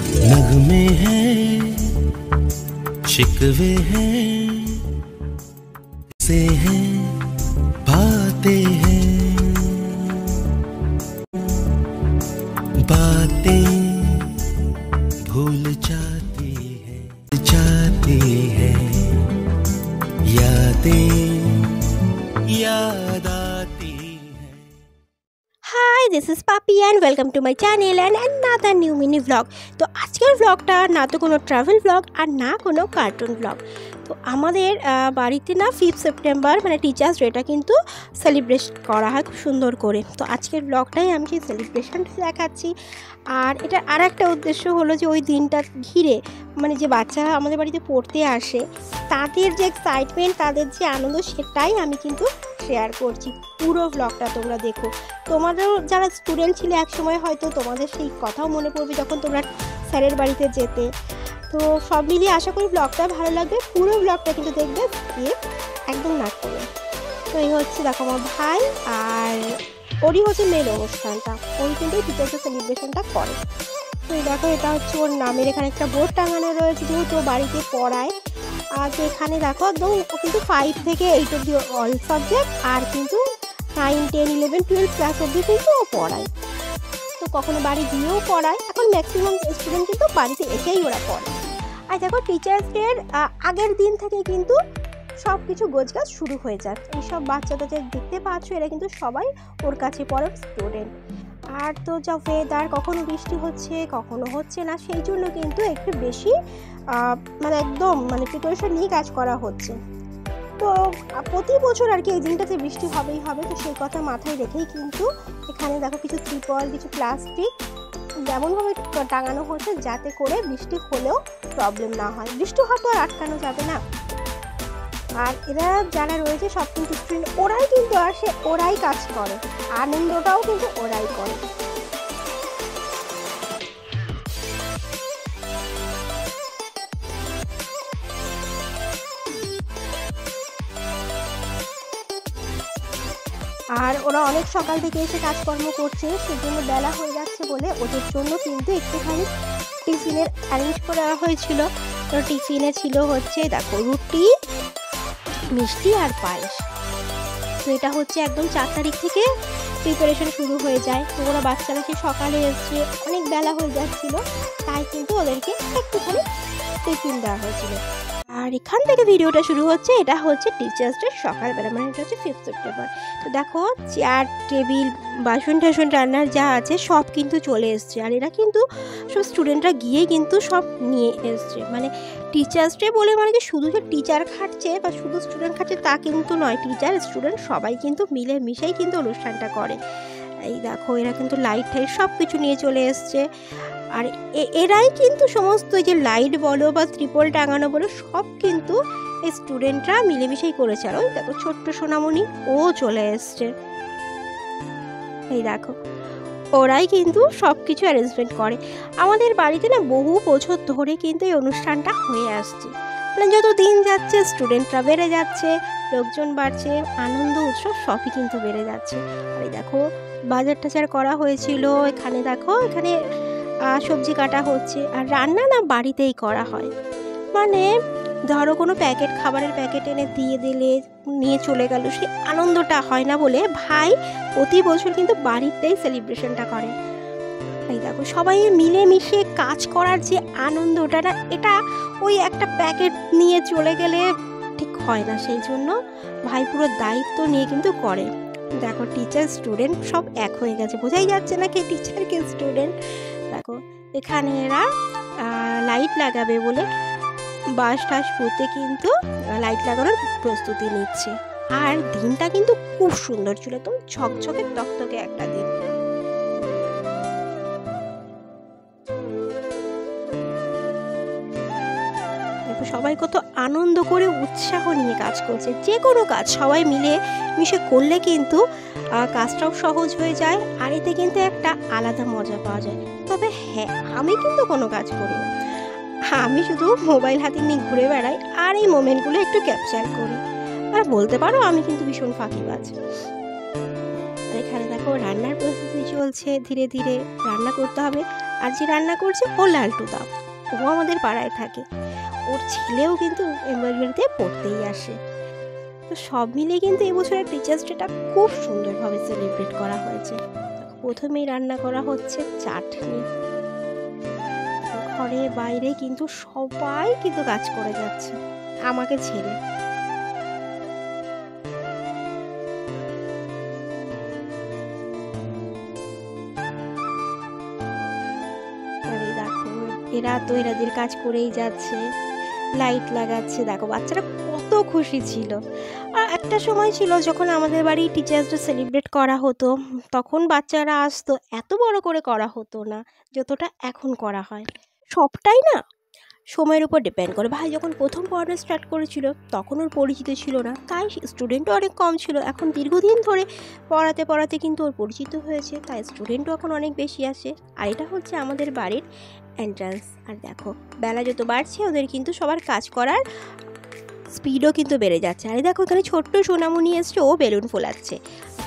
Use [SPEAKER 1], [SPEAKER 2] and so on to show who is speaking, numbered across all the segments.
[SPEAKER 1] नगमे हैं, शिकवे हैं, से हैं, बातें हैं, बातें भूल जाती है, यादें याद आती हैं।
[SPEAKER 2] Hi, this is Papi and welcome to my channel and another new mini vlog. तो আজকের ব্লগটা না তো কোনো ট্রাভেল ব্লগ আর না কোনো কার্টুন ব্লগ। তো আমাদের বাড়িতে না 5 সেপ্টেম্বর মানে টিচার্স ডেটা কিন্তু সেলিব্রেট করা হয় খুব সুন্দর করে। তো আজকের ব্লগটাই আমি সেই সেলিব্রেশনটা দেখাচ্ছি। আর এটার আর একটা উদ্দেশ্য হলো যে ওই দিনটা ঘিরে মানে যে বাচ্চারা আমাদের বাড়িতে পড়তে আসে তাদের যে এক্সাইটমেন্ট, তাদের যে আনন্দ, সেটাই আমি কিন্তু শেয়ার করছি। পুরো ব্লগটা তোমরা দেখো। তোমাদেরও যারা স্টুডেন্ট ছিলে একসময় হয়তো তোমাদের সেই কথাও মনে পড়বে যখন তোমরা স্যারের বাড়িতে যেতে। তো সব মিলিয়ে আশা করি ব্লগটা ভালো লাগবে। পুরো ব্লগটা কিন্তু দেখবে, একদম না করে। তো এই হচ্ছে দেখো আমার ভাই, আর ওরই হচ্ছে মেন অনুষ্ঠানটা। ওই কিন্তু টিচার্সের সেলিব্রেশনটা করে। তো এই দেখো, এটা হচ্ছে ওর নামের এখানে একটা বোর্ড টাঙানো রয়েছে, যেহেতু বাড়িতে পড়ায়। আর এখানে দেখো একদম কিন্তু 5 থেকে 8 অব্দি অল সাবজেক্ট, আর কিন্তু 9, 10, 11, 12 ক্লাস অব্দি কিন্তু ও পড়ায়। তো কখনো বাড়ি গিয়েও পড়ায়। এখন ম্যাক্সিমাম স্টুডেন্ট কিন্তু বাড়িতে এসেই ওরা পড়ে। আর দেখো টিচার্স ডের আগের দিন থেকে কিন্তু সব কিছু গোছগাছ শুরু হয়ে যায়। এইসব বাচ্চাদের দেখতে পাচ্ছ, এরা কিন্তু সবাই ওর কাছে পড়ে স্টুডেন্ট। আর তো যা ওয়েদার, কখনো বৃষ্টি হচ্ছে কখনো হচ্ছে না, সেই জন্য কিন্তু একটু বেশি মানে একদম মানে প্রিপারেশন নিয়ে কাজ করা হচ্ছে। তো প্রতি বছর আর কি এই দিনটাতে বৃষ্টি হবেই হবে। তো সেই কথা মাথায় রেখেই কিন্তু এখানে দেখো কিছু ত্রিপল, কিছু প্লাস্টিক যেমনভাবে টাঙানো হচ্ছে যাতে করে বৃষ্টি হলেও প্রবলেম না হয়। বৃষ্টি হয়তো আর আটকানো যাবে না। আর এরা যারা রয়েছে সব কিন্তু স্টুডেন্ট, ওরাই কিন্তু আসে, ওরাই কাজ করে, আনন্দটাও কিন্তু ওরাই করে। আর ওরা অনেক সকাল থেকে এসে কাজকর্ম করছে, সেজন্য বেলা হয়ে যাচ্ছে বলে ওদের জন্য কিন্তু একটুখানি টিফিনের অ্যারেঞ্জ করা হয়েছিল। তো টিফিনে ছিল হচ্ছে দেখো রুটি, মিষ্টি আর পায়েস। তো এটা হচ্ছে একদম 4 তারিখ থেকে প্রিপারেশন শুরু হয়ে যায়। তো ওরা বাচ্চারা সে সকালে এসছে, অনেক বেলা হয়ে যাচ্ছিল, তাই কিন্তু ওদেরকে একটুখানি টিফিন দেওয়া হয়েছিল। আর এখান থেকে ভিডিওটা শুরু হচ্ছে। এটা হচ্ছে টিচার্স ডে সকালবেলা, মানে এটা হচ্ছে 5 সেপ্টেম্বর। তো দেখো চেয়ার টেবিল বাসন টাসন রান্নার যা আছে সব কিন্তু চলে এসছে। আর এরা কিন্তু সব স্টুডেন্টরা গিয়ে কিন্তু সব নিয়ে এসছে। মানে টিচার্স ডে বলে মানে কি শুধু যে টিচার খাটছে বা শুধু স্টুডেন্ট খাটছে তা কিন্তু নয়। টিচার স্টুডেন্ট সবাই কিন্তু মিলে মিশেই কিন্তু অনুষ্ঠানটা করে। এই দেখো এরা কিন্তু লাইট টাইট সব কিছু নিয়ে চলে এসছে। আর এরাই কিন্তু সমস্ত যে লাইট বলো বা ত্রিপল টাঙানো বলো সব কিন্তু এই স্টুডেন্টরা মিলেমিশেই করেছে। আর ওই দেখো ছোট্ট সোনামণি ও চলে এসছে। এই দেখো ওরাই কিন্তু সব কিছু অ্যারেঞ্জমেন্ট করে। আমাদের বাড়িতে না বহু বছর ধরে কিন্তু এই অনুষ্ঠানটা হয়ে আসছে। মানে যত দিন যাচ্ছে স্টুডেন্টরা বেড়ে যাচ্ছে, লোকজন বাড়ছে, আনন্দ উৎসব সবই কিন্তু বেড়ে যাচ্ছে। আর এই দেখো বাজার টাজার করা হয়েছিল। এখানে দেখো এখানে সবজি কাটা হচ্ছে। আর রান্না না বাড়িতেই করা হয়। মানে ধরো কোনো প্যাকেট, খাবারের প্যাকেট এনে দিয়ে দিলে নিয়ে চলে গেল, সেই আনন্দটা হয় না বলে ভাই প্রতি বছর কিন্তু বাড়িতেই সেলিব্রেশনটা করে। এই দেখো সবাই মিলেমিশে কাজ করার যে আনন্দটা না, এটা ওই একটা প্যাকেট নিয়ে চলে গেলে ঠিক হয় না। সেই জন্য ভাই পুরো দায়িত্ব নিয়ে কিন্তু করে। দেখো টিচার স্টুডেন্ট সব এক হয়ে গেছে, বোঝাই যাচ্ছে না কে টিচার কে স্টুডেন্ট। দেখো এখানে এরা লাইট লাগাবে বলে বাঁশ টাস পুঁতে কিন্তু লাইট লাগানোর প্রস্তুতি নিচ্ছে। আর দিনটা কিন্তু খুব সুন্দর ছিল, তো ঝকঝকে তকতকে একটা দিন। দেখো সবাই কত আনন্দ করে উৎসাহ নিয়ে কাজ করছে। যে কোনো কাজ সবাই মিলে মিশে করলে কিন্তু কাজটাও সহজ হয়ে যায়, আর এতে কিন্তু একটা আলাদা মজা পাওয়া যায়। তবে হ্যাঁ, আমি কিন্তু কোনো কাজ করি না, আমি শুধু মোবাইল হাতে নিয়ে ঘুরে বেড়াই আর এই মোমেন্টগুলো একটু ক্যাপচার করি। আর বলতে পারো আমি কিন্তু ভীষণ ফাঁকিবাজ। এখানে দেখো রান্নার প্রস্তুতি চলছে, ধীরে ধীরে রান্না করতে হবে। আর যে রান্না করছে ও লালটু দা, ও আমাদের পাড়ায় থাকে, ওর ছেলেও কিন্তু এমবিবিতে পড়তেই আসে। তো সব মিলে কিন্তু এবছরের টিচার্স ডেটা খুব সুন্দরভাবে সেলিব্রেট করা হয়েছে। প্রথমেই রান্না করা হচ্ছে চাটনি। ঘরে বাইরে কিন্তু সবাই কিন্তু কাজ করে যাচ্ছে আমাকে ছেড়ে। আরে দেখো এরা তো এরাদের কাজ করেই যাচ্ছে, লাইট লাগাচ্ছে। দেখো বাচ্চারা কত খুশি ছিল। আর একটা সময় ছিল যখন আমাদের বাড়ি টিচার্স ডে সেলিব্রেট করা হতো, তখন বাচ্চারা আসতো, এত বড় করে করা হতো না যতটা এখন করা হয়। সবটাই না সময়ের উপর ডিপেন্ড করে। ভাই যখন প্রথম পড়ানো স্টার্ট করেছিল তখন ওর পরিচিত ছিল না, তাই স্টুডেন্টও অনেক কম ছিল। এখন দীর্ঘদিন ধরে পড়াতে পড়াতে কিন্তু ওর পরিচিত হয়েছে, তাই স্টুডেন্টও এখন অনেক বেশি আসে। আর এটা হচ্ছে আমাদের বাড়ির এন্ট্রান্স। আর দেখো বেলা যত বাড়ছে ওদের কিন্তু সবার কাজ করার স্পিডও কিন্তু বেড়ে যাচ্ছে। আর দেখো এখানে ছোট্ট সোনামণি এসছে, ও বেলুন ফোলাচ্ছে।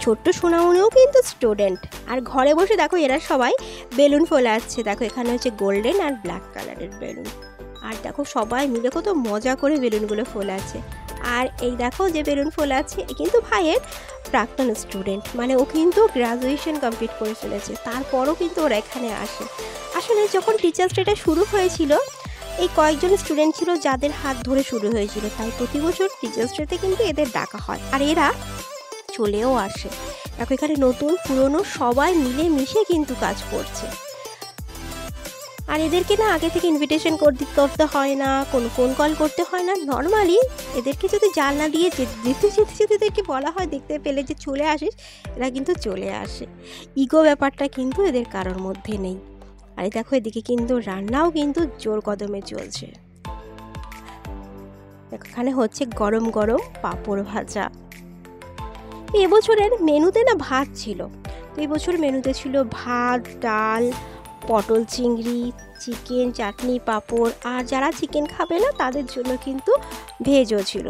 [SPEAKER 2] ছোট্ট সোনামণিও কিন্তু স্টুডেন্ট। আর ঘরে বসে দেখো এরা সবাই বেলুন ফোলাচ্ছে। দেখো এখানে হচ্ছে গোল্ডেন আর ব্ল্যাক কালারের বেলুন। আর দেখো সবাই মিলে কত মজা করে বেলুনগুলো ফোলাচ্ছে। আর এই দেখো যে বেলুন ফোলাচ্ছে এ কিন্তু ভাইয়ের প্রাক্তন স্টুডেন্ট, মানে ও কিন্তু গ্রাজুয়েশন কমপ্লিট করে ফেলেছে, তারপরও কিন্তু ওরা এখানে আসে। আসলে যখন টিচার্স ডেটা শুরু হয়েছিল এই কয়েকজন স্টুডেন্ট ছিল যাদের হাত ধরে শুরু হয়েছিল, তাই প্রতি বছর টিচার্স ডেতে কিন্তু এদের ডাকা হয় আর এরা চলেও আসে। দেখো এখানে নতুন পুরনো সবাই মিলে মিশে কিন্তু কাজ করছে। আর এদেরকে না আগে থেকে ইনভিটেশন করতে হয় না, কোনো ফোন কল করতে হয় না। নর্মালি এদেরকে যদি জানলা দিয়ে যেতে যেতে এদেরকে বলা হয় দেখতে পেলে যে চলে আসিস, এরা কিন্তু চলে আসে। ইগো ব্যাপারটা কিন্তু এদের কারোর মধ্যে নেই। আর দেখো এদিকে কিন্তু রান্নাও কিন্তু জোর কদমে চলছে। এখানে হচ্ছে গরম গরম পাঁপড় ভাজা। এবছরের মেনুতে না ভাত ছিল, তো এবছর মেনুতে ছিল ভাত, ডাল, পটল চিংড়ি, চিকেন, চাটনি, পাঁপড়। আর যারা চিকেন খাবে না তাদের জন্য কিন্তু ভেজও ছিল।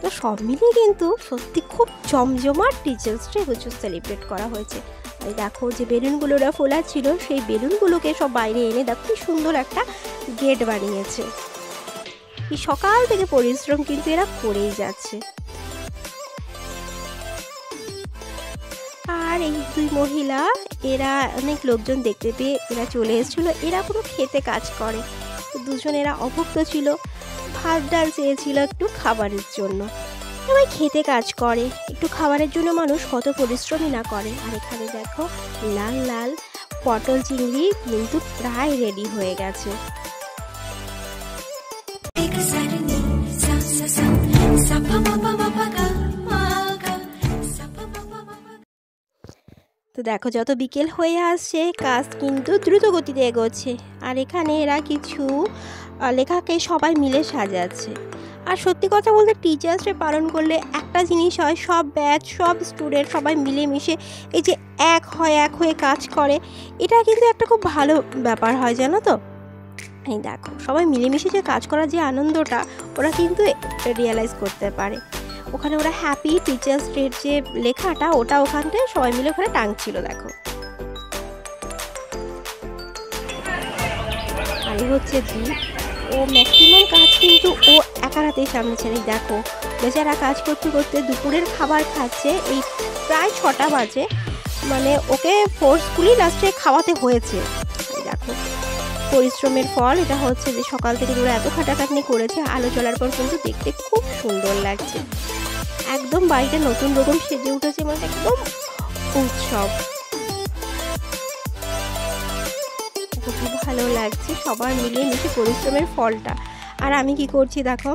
[SPEAKER 2] তো সব মিলিয়ে কিন্তু সত্যি খুব জমজমাট টিচার্স ডে এবছর সেলিব্রেট করা হয়েছে। আর দেখো যে বেলুনগুলো ওরা ফোলা ছিল সেই বেলুনগুলোকে সব বাইরে এনে দেখো কি সুন্দর একটা গেট বানিয়েছে। এই সকাল থেকে পরিশ্রম কিন্তু এরা করেই যাচ্ছে। আর এই দুই মহিলা এরা অনেক লোকজন দেখতে পেয়ে এরা চলে এসেছিলো। এরা পুরো খেতে কাজ করে, তো দুজন এরা অভুক্ত ছিল, ভাত ডাল চেয়েছিল একটু খাবারের জন্য। সবাই খেতে কাজ করে, একটু খাবারের জন্য মানুষ কত পরিশ্রমই না করে। আর এখানে দেখো লাল লাল পটল চিংড়ি কিন্তু প্রায় রেডি হয়ে গেছে। তো দেখো যত বিকেল হয়ে আসছে কাজ কিন্তু দ্রুত গতিতে এগোচ্ছে। আর এখানে এরা কিছু লেখাকে সবাই মিলে সাজাচ্ছে। আর সত্যি কথা বলতে টিচার্স ডে পালন করলে একটা জিনিস হয়, সব ব্যাচ সব স্টুডেন্ট সবাই মিলেমিশে এই যে এক হয়ে কাজ করে, এটা কিন্তু একটা খুব ভালো ব্যাপার হয় জানো তো। এই দেখো সবাই মিলেমিশে যে কাজ করার যে আনন্দটা ওরা কিন্তু রিয়েলাইজ করতে পারে। ওখানে ওরা হ্যাপি টিচার্স ডের যে লেখাটা ওটা ওখানটায় সবাই মিলে ওখানে টাঙছিল। দেখো আর হচ্ছে ও ম্যাক্সিমাম কাজ কিন্তু ও একা রাতেই সামনে ছেড়ে। দেখো বেচারা কাজ করতে করতে দুপুরের খাবার খাচ্ছে, এই প্রায় 6টা বাজে, মানে ওকে ফোর্সফুলি লাস্টে খাওয়াতে হয়েছে। দেখো পরিশ্রমের ফল এটা হচ্ছে যে সকাল থেকে ওরা এত খাটাখাটনি করেছে, আলো জ্বলার পর কিন্তু দেখতে খুব সুন্দর লাগছে। একদম বাড়িটা নতুন রকম সেজে উঠেছে, মানে একদম উৎসব। খুব ভালো লাগছে সবার মিলে মিশে পরিশ্রমের ফলটা। আর আমি কি করছি দেখো,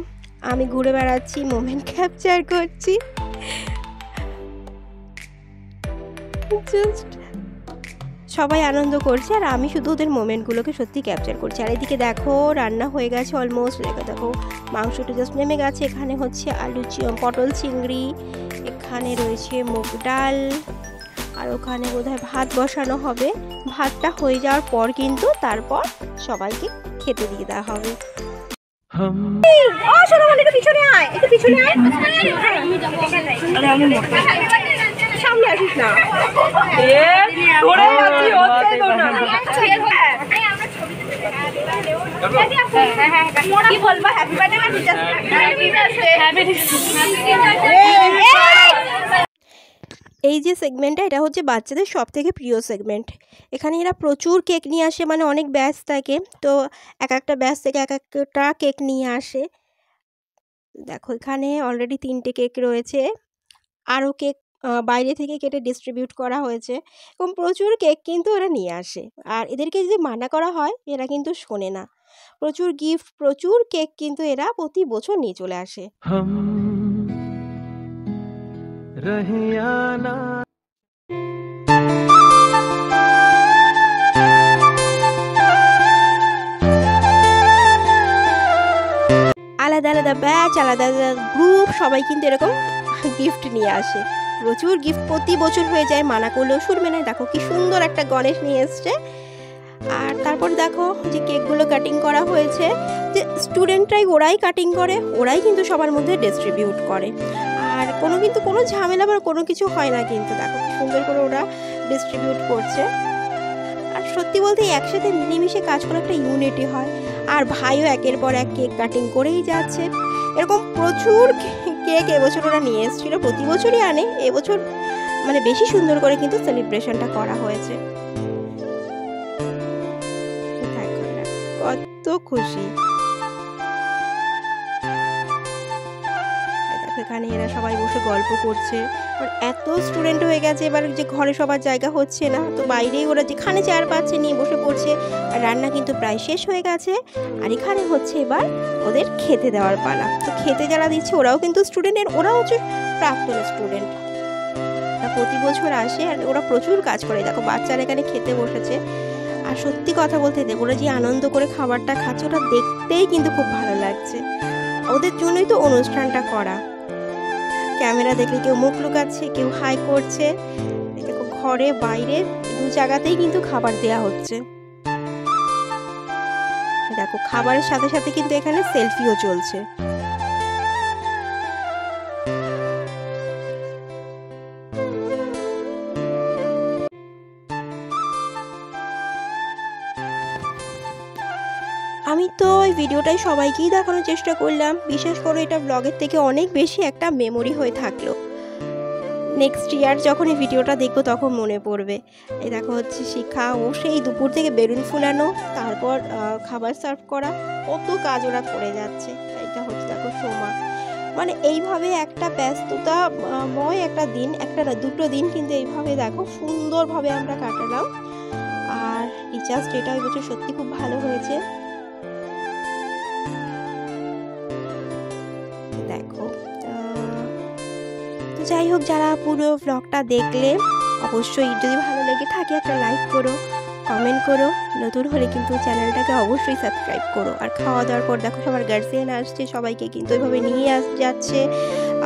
[SPEAKER 2] আমি ঘুরে বেড়াচ্ছি, মোমেন্ট ক্যাপচার করছি। জাস্ট সবাই আনন্দ করছে আর আমি শুধু ওদের মোমেন্টগুলোকে সত্যি ক্যাপচার করছি। আর এদিকে দেখো রান্না হয়ে গেছে অলমোস্ট। দেখো মাংসটা জাস্ট নেমে গেছে। এখানে হচ্ছে পটল চিংড়ি, এখানে রয়েছে মুগ ডাল, আর ওখানে বোধহয় ভাত বসানো হবে। ভাতটা হয়ে যাওয়ার পর কিন্তু তারপর সবাইকে খেতে দিয়ে দেওয়া হবে। সামনে আসিস না। কি বলবো? Happy birthday. এই যে সেগমেন্টটা, এটা হচ্ছে বাচ্চাদের সব থেকে প্রিয় সেগমেন্ট। এখানে এরা প্রচুর কেক নিয়ে আসে, মানে অনেক ব্যাচ থাকে, তো এক একটা ব্যাচ থেকে এক একটা কেক নিয়ে আসে। দেখো এখানে অলরেডি 3টে কেক রয়েছে, আরও কেক বাইরে থেকে কেটে ডিস্ট্রিবিউট করা হয়েছে, এবং প্রচুর কেক কিন্তু এরা নিয়ে আসে। আর এদেরকে যদি মানা করা হয় এরা কিন্তু শোনে না। প্রচুর গিফট, প্রচুর কেক কিন্তু এরা প্রতি বছর নিয়ে চলে আসে। আলাদা আলাদা ব্যাচ, আলাদা আলাদা গ্রুপ, সবাই কিন্তু এরকম গিফট নিয়ে আসে। প্রচুর গিফট প্রতি বছর হয়ে যায়, মানা করলেও শুনবে না। দেখো কি সুন্দর একটা গণেশ নিয়ে এসছে। আর তারপর দেখো যে কেকগুলো কাটিং করা হয়েছে, যে স্টুডেন্টরাই ওরাই কাটিং করে, ওরাই কিন্তু সবার মধ্যে ডিস্ট্রিবিউট করে। আর কোনো ঝামেলা বা কোনো কিছু হয় না, কিন্তু দেখো কি সুন্দর করে ওরা ডিস্ট্রিবিউট করছে। আর সত্যি বলতে একসাথে মিলেমিশে কাজ করে একটা ইউনিটি হয়। আর ভাইও একের পর এক কেক কাটিং করেই যাচ্ছে। এরকম প্রচুর কেক এবছর ওরা নিয়ে এসেছিলো, প্রতি বছরই আনে, এবছর মানে বেশি সুন্দর করে কিন্তু সেলিব্রেশনটা করা হয়েছে। কত খুশি। এখানে এরা সবাই বসে গল্প করছে। এত স্টুডেন্ট হয়ে গেছে এবার, যে ঘরে সবার জায়গা হচ্ছে না, তো বাইরেই ওরা যেখানে চেয়ার পাচ্ছে নিয়ে বসে পড়ছে। আর রান্না কিন্তু প্রায় শেষ হয়ে গেছে। আর এখানে হচ্ছে এবার ওদের খেতে দেওয়ার পালা। তো খেতে যারা দিচ্ছে ওরাও কিন্তু স্টুডেন্টের, ওরা হচ্ছে প্রাক্তন স্টুডেন্ট। প্রতি বছর আসে আর ওরা প্রচুর কাজ করে। দেখো বাচ্চারা এখানে খেতে বসেছে। আর সত্যি কথা বলতে ওরা যে আনন্দ করে খাবারটা খাচ্ছে, ওটা দেখতেই কিন্তু খুব ভালো লাগছে। ওদের জন্যই তো অনুষ্ঠানটা করা। ক্যামেরা দেখলে কেউ মুখ লুকাচ্ছে, কেউ হাই করছে। দেখো ঘরে বাইরে দু জায়গাতেই কিন্তু খাবার দেয়া হচ্ছে। দেখো খাবারের সাথে সাথে কিন্তু এখানে সেলফিও চলছে। আমি তো ওই ভিডিওটাই সবাইকেই দেখানোর চেষ্টা করলাম। বিশেষ করে এটা ব্লগের থেকে অনেক বেশি একটা মেমোরি হয়ে থাকলো। নেক্সট ইয়ার যখন এই ভিডিওটা দেখবো তখন মনে পড়বে। এই দেখো হচ্ছে শিখা, ও সেই দুপুর থেকে বেলুন ফুলানো, তারপর খাবার সার্ভ করা, কত কাজ ওরা করে যাচ্ছে। এটা হচ্ছে দেখো সোমা। মানে এইভাবে একটা ব্যস্ততাময় একটা দিন, একটা না দুটো দিন কিন্তু এইভাবে দেখো সুন্দরভাবে আমরা কাটালাম। আর টিচার্স ডেটা ওই বছর সত্যি খুব ভালো হয়েছে। দেখো তো যাই হোক, যারা পুরো ভ্লগটা দেখলে অবশ্যই যদি ভালো লেগে থাকে একটা লাইক করো, কমেন্ট করো। নতুন হলে কিন্তু চ্যানেলটাকে অবশ্যই সাবস্ক্রাইব করো। আর খাওয়া দাওয়ার পর দেখো সবার গার্জিয়ান আসছে, সবাইকে কিন্তু ওইভাবে নিয়ে যাচ্ছে।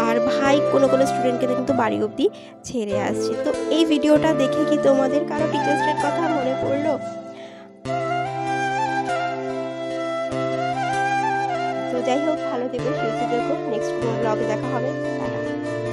[SPEAKER 2] আর ভাই কোনো স্টুডেন্টকে কিন্তু বাড়ি অবধি ছেড়ে আসছে। তো এই ভিডিওটা দেখে কি তোমাদের কারো টিচার্স ডের কথা মনে পড়লো? তো যাই হোক, ভালো থেকো, সুস্থ থেকো। নেক্সট কোনো ব্লগে দেখা হবে। টাটা।